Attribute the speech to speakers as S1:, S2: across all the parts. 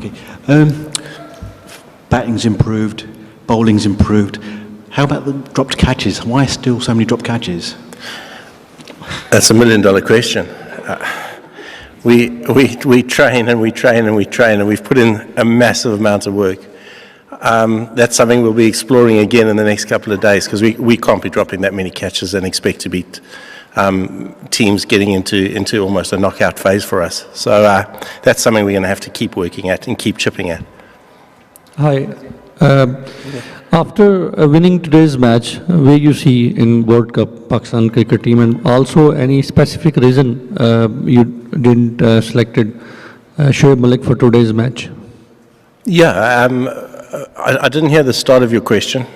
S1: Mickey. Batting's improved, bowling's improved. How about the dropped catches? Why still so many dropped catches?
S2: That's $1 million question. We train and we train and we train, and we've put in a massive amount of work. That's something we'll be exploring again in the next couple of days, because we can't be dropping that many catches and expect to beat teams getting into almost a knockout phase for us. So that's something we're going to have to keep working at and keep chipping at.
S3: Hi. After winning today's match, where you see in World Cup Pakistan cricket team, and also any specific reason you didn't selected Shoaib Malik for today's match?
S2: Yeah, I didn't hear the start of your question.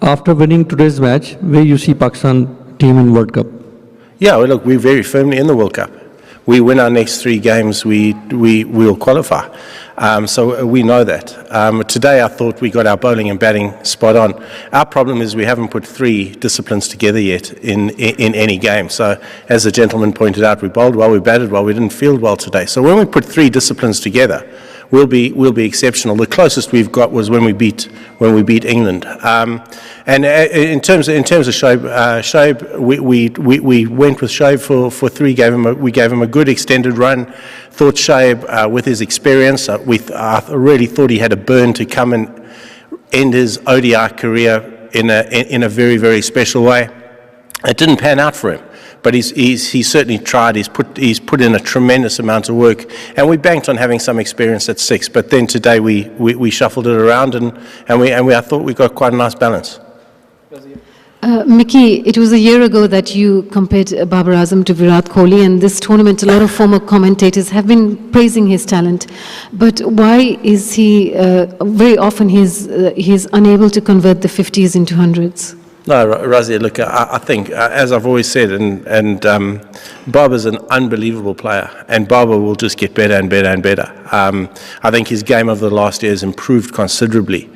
S3: After winning today's match, where you see Pakistan team in World Cup?
S2: Yeah, well, look, we're very firmly in the World Cup. We win our next 3 games, we'll qualify. So we know that. Today I thought we got our bowling and batting spot on. Our problem is we haven't put 3 disciplines together yet in any game. So as the gentleman pointed out, we bowled well, we batted well, we didn't field well today. So when we put 3 disciplines together, we'll be exceptional. The closest we've got was when we beat England. And in terms of Shoaib, we went with Shoaib for 3. We gave him a good extended run. Thought Shoaib, with his experience, I really thought he had a burn to come and end his ODI career in a very, very special way. It didn't pan out for him, but he's certainly tried. He's put in a tremendous amount of work, and we banked on having some experience at 6. But then today we shuffled it around, and I thought we got quite a nice balance.
S4: Mickey, it was a year ago that you compared Babar Azam to Virat Kohli, and this tournament, a lot of former commentators have been praising his talent. But why is he, very often he's unable to convert the 50s into 100s?
S2: No, Razia, look, I think, as I've always said, and Babar's an unbelievable player, and Babar will just get better and better and better. I think his game over the last year has improved considerably.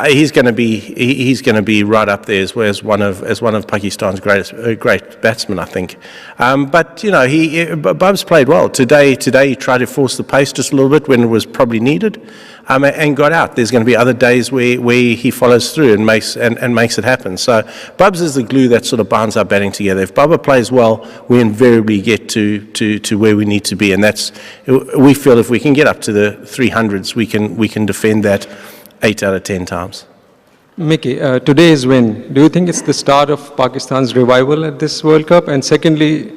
S2: He's going to be right up there as one of Pakistan's great batsmen, I think. But you know, Bub's played well today. He tried to force the pace just a little bit when it was probably needed, and got out. There's going to be other days where he follows through and makes it happen. So Bubs is the glue that sort of binds our batting together. If Bubba plays well, we invariably get to where we need to be, and we feel if we can get up to the 300s, we can defend that 8 out of 10 times.
S5: Mickey, today's win, do you think it's the start of Pakistan's revival at this World Cup? And secondly,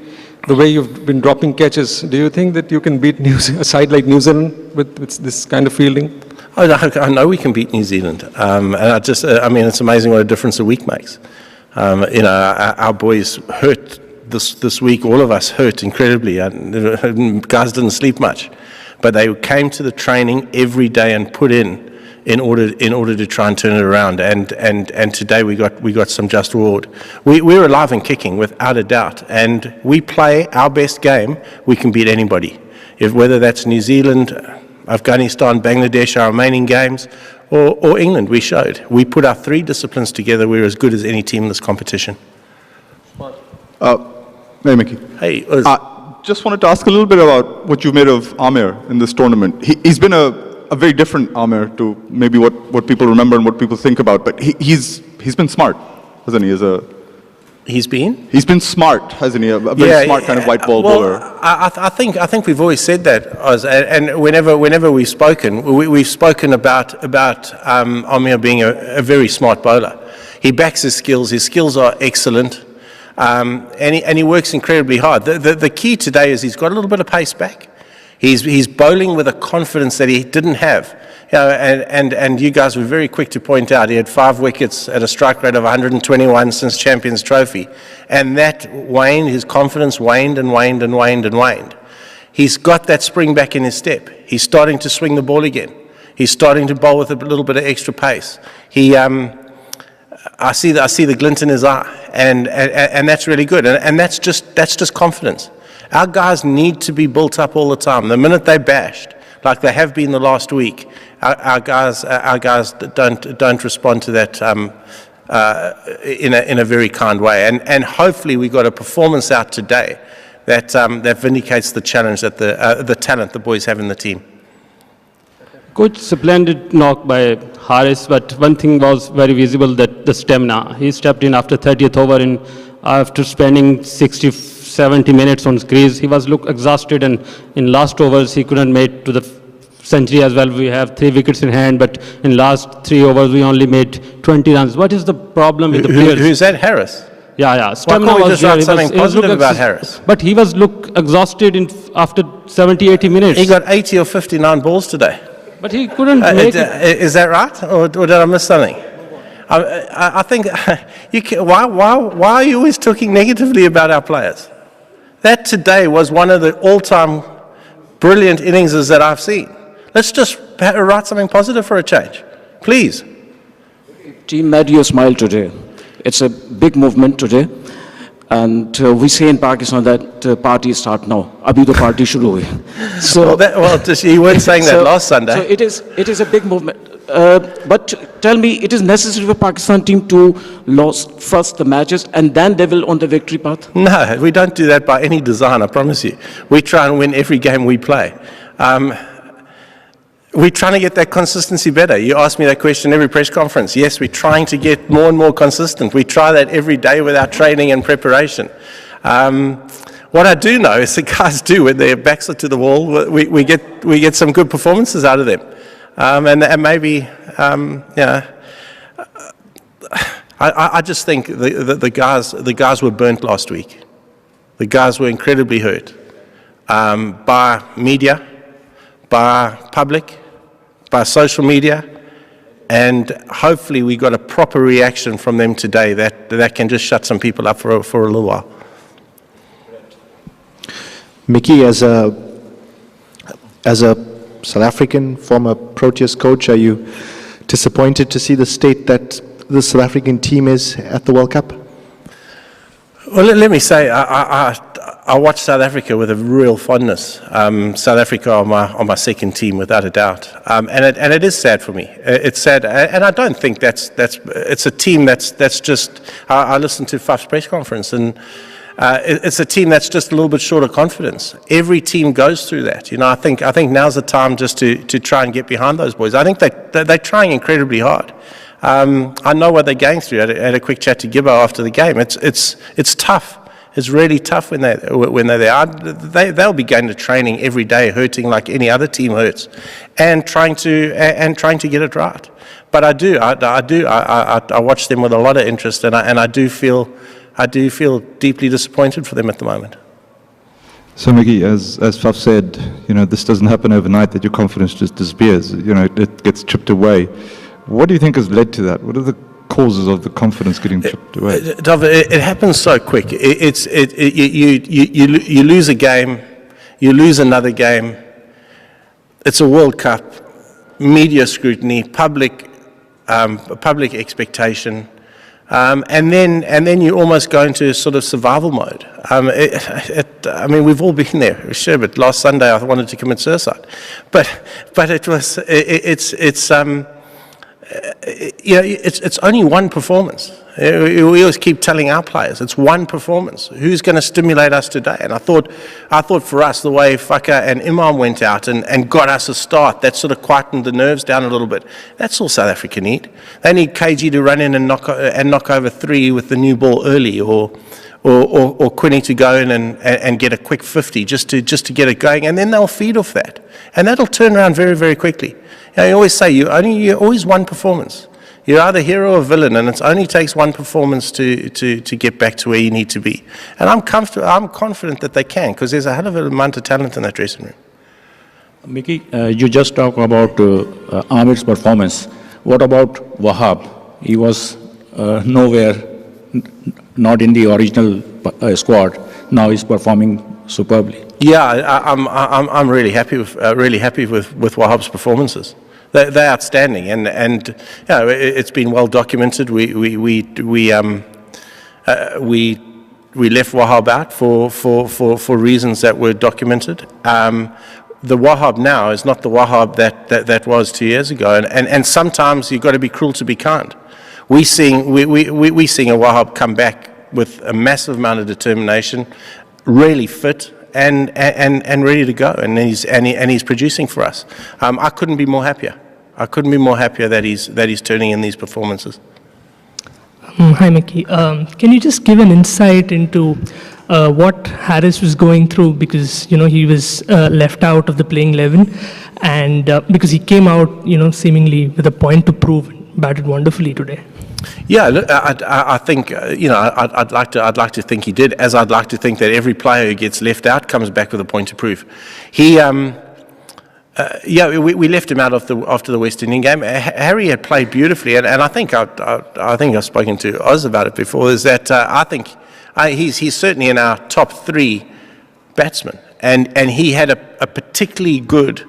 S5: the way you've been dropping catches, do you think that you can beat a side like New Zealand with this kind of fielding?
S2: I know we can beat New Zealand, and I mean, it's amazing what a difference a week makes. You know, our boys hurt this week. All of us hurt incredibly. Guys didn't sleep much, but they came to the training every day and put in order to try and turn it around, and today we got some just reward. We're alive and kicking without a doubt, and we play our best game, we can beat anybody. Whether that's New Zealand, Afghanistan, Bangladesh, our remaining games, or England, we showed. We put our 3 disciplines together, we're as good as any team in this competition.
S6: Hey Mickey.
S2: Hey.
S6: Just wanted to ask a little bit about what you made of Amir in this tournament. He's been a very different Amir to maybe what people remember and what people think about, but he's been smart, hasn't he? He's been smart, hasn't he? A very smart kind of white ball bowler.
S2: I think we've always said that, Oz, and whenever we've spoken about Amir being a very smart bowler. He backs his skills. His skills are excellent, and he works incredibly hard. The key today is he's got a little bit of pace back. He's bowling with a confidence that he didn't have. You know, and you guys were very quick to point out he had 5 wickets at a strike rate of 121 since Champions Trophy. And that waned, his confidence waned and waned and waned and waned. He's got that spring back in his step. He's starting to swing the ball again. He's starting to bowl with a little bit of extra pace. I see the glint in his eye, and that's really good. And that's just confidence. Our guys need to be built up all the time. The minute they're bashed, like they have been the last week, our guys don't respond to that in a very kind way. And hopefully we got a performance out today that vindicates the challenge that the talent the boys have in the team.
S7: Coach, splendid knock by Harris, but one thing was very visible, that the stamina. He stepped in after 30th over, and after spending 60, 70 minutes on crease, he was look exhausted, and in last overs he couldn't make to the century as well. We have 3 wickets in hand, but in last 3 overs we only made 20 runs. What is the problem with the players?
S2: Who's that, Harris?
S7: Yeah.
S2: Why can't we just write something positive about Harris?
S7: But he was look exhausted after 70, 80 minutes.
S2: He got 80 or 59 balls today.
S7: But he couldn't make it.
S2: Is that right, or did I miss something? I think why are you always talking negatively about our players? That today was one of the all-time brilliant innings that I've seen. Let's just write something positive for a change, please.
S8: Team made you smile today. It's a big movement today. And we say in Pakistan that party start now. Abhi to party shuru hui. So,
S2: you weren't saying that last Sunday.
S8: So it is a big movement. But tell me, it is necessary for Pakistan team to lose first the matches and then they will on the victory path?
S2: No, we don't do that by any design, I promise you. We try and win every game we play. We're trying to get that consistency better. You ask me that question every press conference. Yes, we're trying to get more and more consistent. We try that every day with our training and preparation. What I do know is the guys do when their backs are to the wall. We get some good performances out of them, and maybe I just think the guys were burnt last week. The guys were incredibly hurt by media, by public, by social media, and hopefully we got a proper reaction from them today that can just shut some people up for a little while.
S9: Mickey, as a South African former Proteas coach, are you disappointed to see the state that the South African team is at the World Cup?
S2: Well, let me say, I watch South Africa with a real fondness. South Africa are my second team, without a doubt, and it is sad for me. It's sad, and I don't think it's a team that's just. I listened to Faf's press conference, and it's a team that's just a little bit short of confidence. Every team goes through that. You know, I think now's the time just to try and get behind those boys. I think they're trying incredibly hard. I know what they're going through. I had a quick chat to Gibbo after the game. It's tough. It's really tough when they're there. They'll be going to training every day, hurting like any other team hurts, and trying to get it right. But I watch them with a lot of interest, and I do feel deeply disappointed for them at the moment.
S10: So Mickey, as Faf said, this doesn't happen overnight, that your confidence just disappears. It gets chipped away. What do you think has led to that? What are the causes of the confidence getting chipped away?
S2: It happens so quick. You lose a game, you lose another game. It's a World Cup, media scrutiny, public expectation, and then you almost go into sort of survival mode. I mean, we've all been there. Sure, but last Sunday I wanted to commit suicide, but it's only one performance. We always keep telling our players it's one performance. Who's going to stimulate us today? And I thought for us, the way Faka and Imam went out and got us a start, that sort of quietened the nerves down a little bit. That's all South Africa need. They need KG to run in and knock over 3 with the new ball early, or Quinny to go in and get a quick 50 just to get it going, and then they'll feed off that, and that'll turn around very, very quickly. You always say you're always one performance. You're either hero or villain, and it only takes one performance to get back to where you need to be. And I'm confident that they can, because there's a hell of an amount of talent in that dressing room.
S11: Mickey, you just talked about Amir's performance. What about Wahab? He was nowhere, not in the original squad. Now he's performing superbly.
S2: Yeah, I'm really happy with Wahab's performances. They're outstanding, and it's been well documented. We left Wahab out for reasons that were documented. The Wahab now is not the Wahab that was 2 years ago, and sometimes you've got to be cruel to be kind. We seeing a Wahab come back with a massive amount of determination, really fit, and ready to go, and he's producing for us. I couldn't be more happier. I couldn't be more happier that he's turning in these performances.
S12: Hi, Mickey. Can you just give an insight into what Harris was going through, because he was left out of the playing 11, and because he came out seemingly with a point to prove, and batted wonderfully today.
S2: Yeah, look, I think I'd like to think he did, as I'd like to think that every player who gets left out comes back with a point to prove. He, we left him out after the West Indian game. Harry had played beautifully, and I think I've spoken to Oz about it before. Is that I think he's certainly in our top 3 batsmen, and he had a particularly good.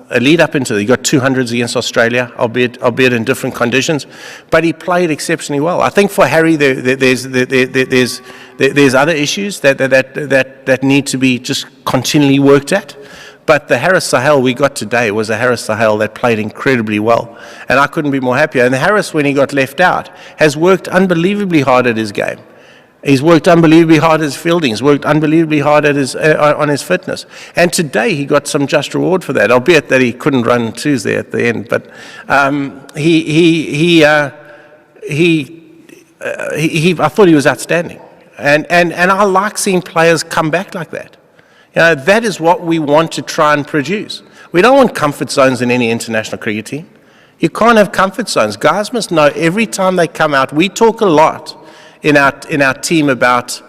S2: A lead up into it. He got 200s against Australia, albeit in different conditions, but he played exceptionally well. I think for Harry, there's other issues that need to be just continually worked at. But the Harris Sahel we got today was a Harris Sahel that played incredibly well, and I couldn't be more happier. And Harris, when he got left out, has worked unbelievably hard at his game. He's worked unbelievably hard at his fielding. He's worked unbelievably hard at on his fitness. And today he got some just reward for that, albeit that he couldn't run Tuesday at the end. But I thought he was outstanding. And I like seeing players come back like that. That is what we want to try and produce. We don't want comfort zones in any international cricket team. You can't have comfort zones. Guys must know every time they come out. We talk a lot in our team about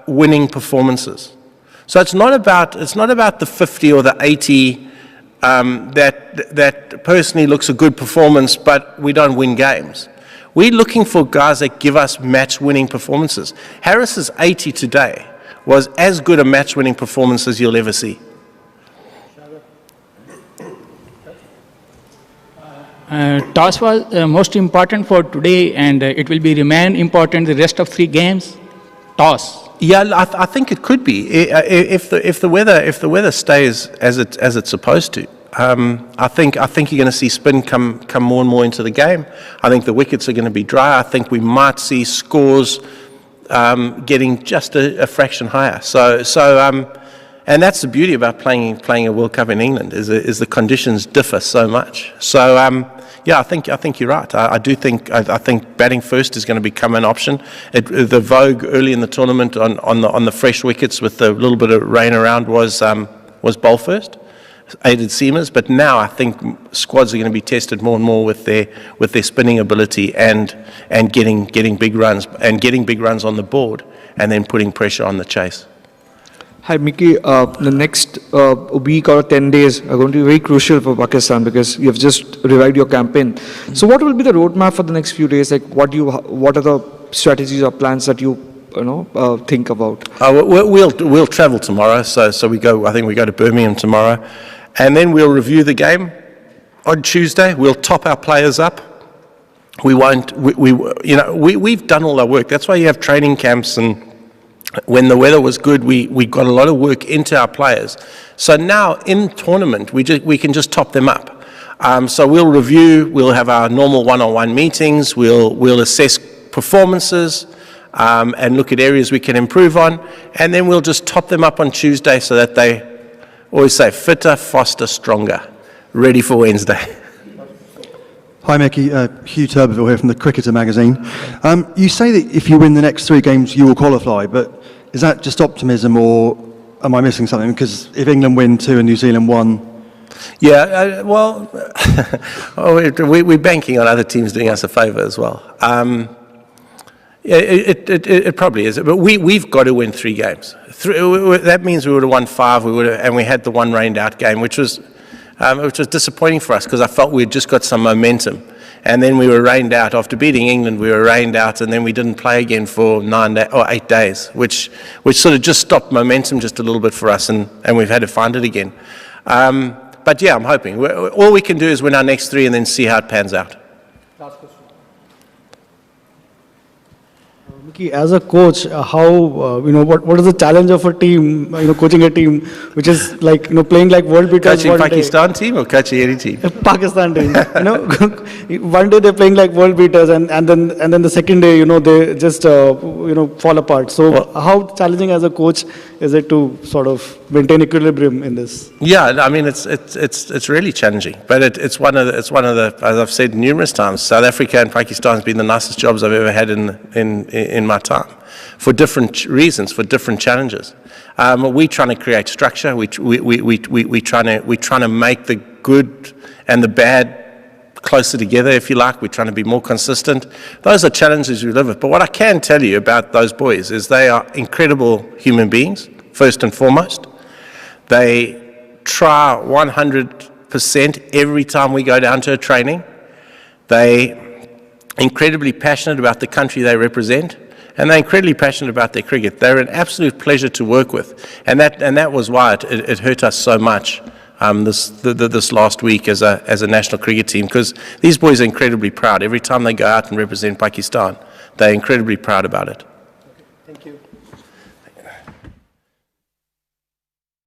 S2: winning performances. So it's not about the 50 or the 80 that personally looks a good performance, but we don't win games. We're looking for guys that give us match-winning performances. Harris's 80 today was as good a match-winning performance as you'll ever see.
S13: Toss was most important for today, and it will remain important the rest of 3 games. Toss.
S2: Yeah, I think it could be if the weather stays as it's supposed to. I think you're going to see spin come more and more into the game. I think the wickets are going to be dry. I think we might see scores getting just a fraction higher. And that's the beauty about playing a World Cup in England is the conditions differ so much. So I think you're right. I think batting first is going to become an option. The vogue early in the tournament on the fresh wickets with a little bit of rain around was bowl first, aided seamers. But now I think squads are going to be tested more and more with their spinning ability and getting big runs on the board and then putting pressure on the chase.
S14: Hi, Mickey. The next week or 10 days are going to be very crucial for Pakistan because you have just revived your campaign. So what will be the roadmap for the next few days? Like, what are the strategies or plans that you think about?
S2: We'll travel tomorrow. So we go. I think we go to Birmingham tomorrow, and then we'll review the game on Tuesday. We'll top our players up. We won't. We've done all our work. That's why you have training camps and. When the weather was good, we got a lot of work into our players. So now in tournament, we can just top them up. So we'll review. We'll have our normal one-on-one meetings. We'll assess performances and look at areas we can improve on, and then we'll just top them up on Tuesday so that they always say fitter, faster, stronger, ready for Wednesday.
S15: Hi Mickey, Hugh Turbeville here from the Cricketer magazine. You say that if you win the next 3 games you will qualify, but is that just optimism or am I missing something? Because if England win 2 and New Zealand 1...
S2: Yeah, we're banking on other teams doing us a favour as well. It probably is, but we've got to win 3 games. That means we would have won 5, and we had the one rained out game, which was disappointing for us because I felt we'd just got some momentum. And then we were rained out. After beating England, we were rained out, and then we didn't play again for 8 days, which sort of just stopped momentum just a little bit for us, and we've had to find it again. But yeah, I'm hoping. All we can do is win our next 3 and then see how it pans out.
S16: Mickey, as a coach, what is the challenge of a team, coaching a team which is like, playing like world beaters
S2: Coaching
S16: one
S2: Pakistan team or coaching any team?
S16: Pakistan team, one day they're playing like world beaters and then the second day, they just, fall apart. So how challenging as a coach is it to sort of maintain equilibrium in this?
S2: Yeah, I mean, it's really challenging, but it's one of the, as I've said numerous times, South Africa and Pakistan has been the nicest jobs I've ever had in my time, for different reasons, for different challenges. We're trying to create structure. We're trying to make the good and the bad closer together, if you like. We're trying to be more consistent. Those are challenges we live with. But what I can tell you about those boys is they are incredible human beings, first and foremost. They try 100% every time we go down to a training. They're incredibly passionate about the country they represent, and they're incredibly passionate about their cricket. They're an absolute pleasure to work with, and that was why it hurt us so much this last week as a national cricket team, because these boys are incredibly proud. Every time they go out and represent Pakistan, they're incredibly proud about it.